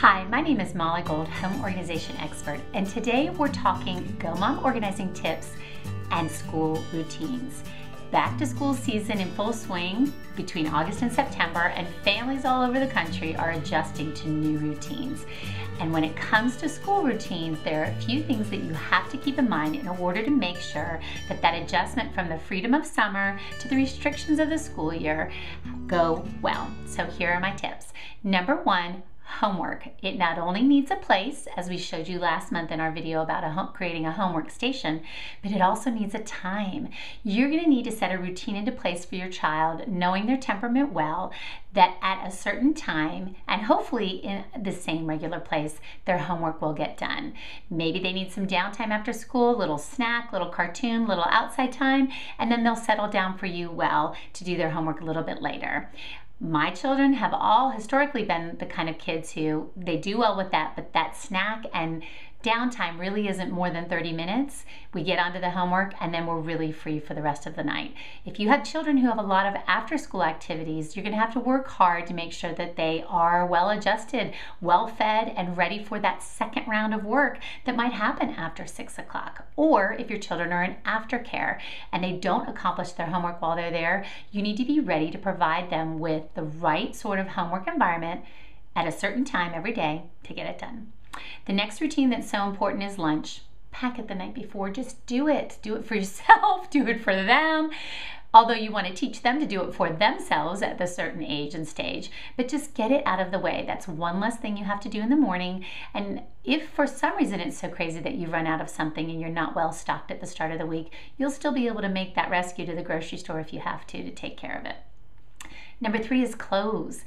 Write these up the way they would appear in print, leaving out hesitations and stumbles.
Hi, my name is Molly Gold, home organization expert, and today we're talking Go Mom organizing tips and school routines. Back to school season in full swing between August and September, and families all over the country are adjusting to new routines. And when it comes to school routines, there are a few things that you have to keep in mind in order to make sure that that adjustment from the freedom of summer to the restrictions of the school year go well. So here are my tips. Number one, homework. It not only needs a place, as we showed you last month in our video about creating a homework station, but it also needs a time. You're going to need to set a routine into place for your child, knowing their temperament well, that at a certain time, and hopefully in the same regular place, their homework will get done. Maybe they need some downtime after school, little snack, little cartoon, little outside time, and then they'll settle down for you well to do their homework a little bit later. My children have all historically been the kind of kids who they do well with that, but that snack and downtime really isn't more than 30 minutes. We get onto the homework and then we're really free for the rest of the night. If you have children who have a lot of after-school activities, you're gonna have to work hard to make sure that they are well adjusted, well fed, and ready for that second round of work that might happen after 6 o'clock. Or if your children are in aftercare and they don't accomplish their homework while they're there, you need to be ready to provide them with the right sort of homework environment at a certain time every day to get it done. The next routine that's so important is lunch. Pack it the night before. Just do it. Do it for yourself. Do it for them. Although you want to teach them to do it for themselves at a certain age and stage, but just get it out of the way. That's one less thing you have to do in the morning. And if for some reason it's so crazy that you run out of something and you're not well stocked at the start of the week, you'll still be able to make that rescue to the grocery store if you have to take care of it. Number 3 is clothes.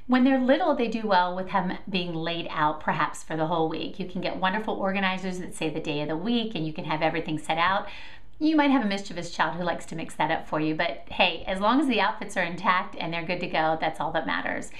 When they're little, they do well with them being laid out perhaps for the whole week. You can get wonderful organizers that say the day of the week and you can have everything set out. You might have a mischievous child who likes to mix that up for you, but hey, as long as the outfits are intact and they're good to go, that's all that matters.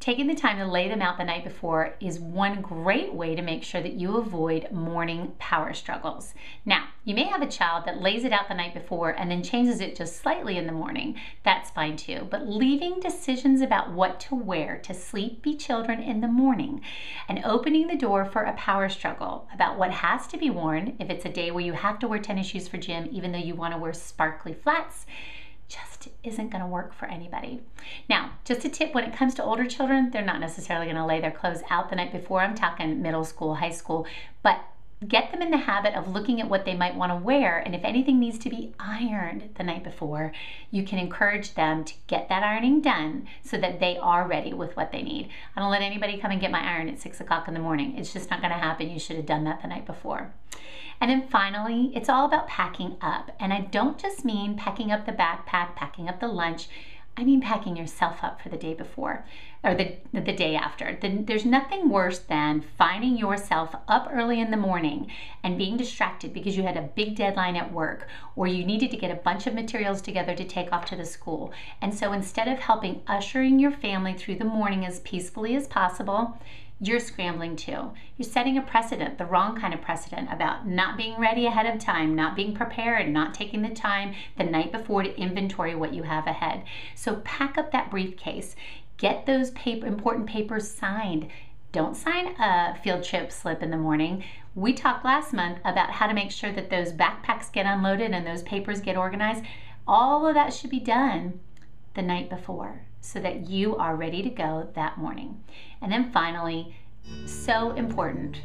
Taking the time to lay them out the night before is one great way to make sure that you avoid morning power struggles. Now, you may have a child that lays it out the night before and then changes it just slightly in the morning. That's fine too, but leaving decisions about what to wear to sleepy children in the morning and opening the door for a power struggle about what has to be worn if it's a day where you have to wear tennis shoes for gym even though you want to wear sparkly flats just isn't going to work for anybody. Now, just a tip, when it comes to older children, they're not necessarily going to lay their clothes out the night before. I'm talking middle school, high school, but get them in the habit of looking at what they might want to wear, and if anything needs to be ironed the night before, you can encourage them to get that ironing done so that they are ready with what they need. I don't let anybody come and get my iron at 6 o'clock in the morning. It's just not going to happen. You should have done that the night before. And then finally, it's all about packing up. And I don't just mean packing up the backpack, packing up the lunch. I mean packing yourself up for the day before or the day after. There's nothing worse than finding yourself up early in the morning and being distracted because you had a big deadline at work or you needed to get a bunch of materials together to take off to the school. And so instead of helping ushering your family through the morning as peacefully as possible, you're scrambling too. You're setting a precedent, the wrong kind of precedent about not being ready ahead of time, not being prepared, not taking the time the night before to inventory what you have ahead. So pack up that briefcase. Get those important papers signed. Don't sign a field trip slip in the morning. We talked last month about how to make sure that those backpacks get unloaded and those papers get organized. All of that should be done the night before so that you are ready to go that morning. And then finally, so important,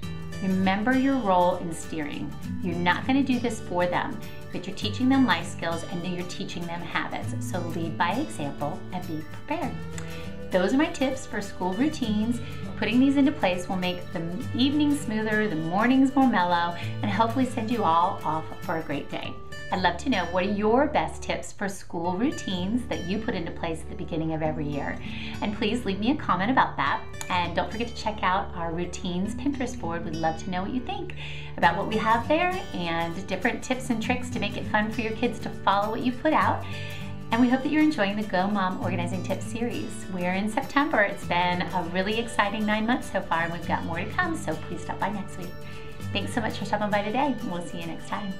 remember your role in steering. You're not going to do this for them, but you're teaching them life skills and then you're teaching them habits. So lead by example and be prepared. Those are my tips for school routines. Putting these into place will make the evenings smoother, the mornings more mellow, and hopefully send you all off for a great day. I'd love to know, what are your best tips for school routines that you put into place at the beginning of every year? And please leave me a comment about that. And don't forget to check out our routines Pinterest board. We'd love to know what you think about what we have there and different tips and tricks to make it fun for your kids to follow what you put out. And we hope that you're enjoying the Go Mom Organizing Tips series. We're in September. It's been a really exciting 9 months so far, and we've got more to come, so please stop by next week. Thanks so much for stopping by today, and we'll see you next time.